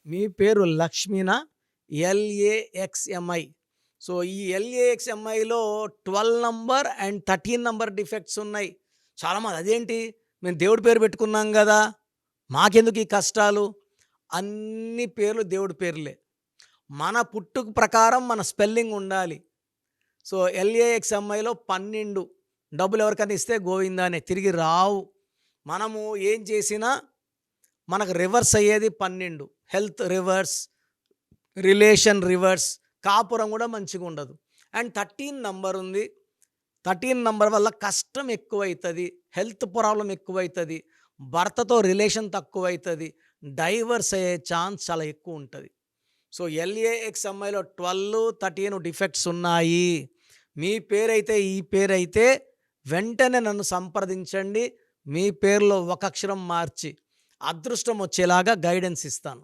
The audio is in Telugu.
మీ పేరు లక్ష్మీనా? LAXMI. సో, ఈ LAXMIలో 12 నంబర్ అండ్ 13 నంబర్ డిఫెక్ట్స్ ఉన్నాయి. చాలామంది అదేంటి మేము దేవుడి పేరు పెట్టుకున్నాం గదా! మాకెందుకు ఈ కష్టాలు? అన్ని పేర్లు దేవుడి పేర్లే. మన పుట్టుక ప్రకారం మన స్పెల్లింగ్ ఉండాలి. సో, LAXMIలో 12 డబ్బులు ఎవరికైనా ఇస్తే గోవిందానే తిరిగి రావు. మనము ఏం చేసినా మనకు రివర్స్ అయ్యేది 12. హెల్త్ రివర్స్, రిలేషన్ రివర్స్, కాపురం కూడా మంచిగుండదు. అండ్ 13 నంబర్ ఉంది. 13 నంబర్ వల్ల కష్టం ఎక్కువైతది. హెల్త్ ప్రాబ్లమ్ ఎక్కువైతది. భర్తతో రిలేషన్ తక్కువైతది. డైవర్స్ అయ్యే ఛాన్స్ చాలా ఎక్కువుంటది. సో, LAXMIలో 12, 13 డిఫెక్ట్స్ ఉన్నాయి. మీ పేరైతే ఈ పేరైతే వెంటనే నన్ను సంప్రదించండి. మీ పేరులో ఒక అక్షరం మార్చి అదృష్టం వచ్చేలాగా గైడెన్స్ ఇస్తాను.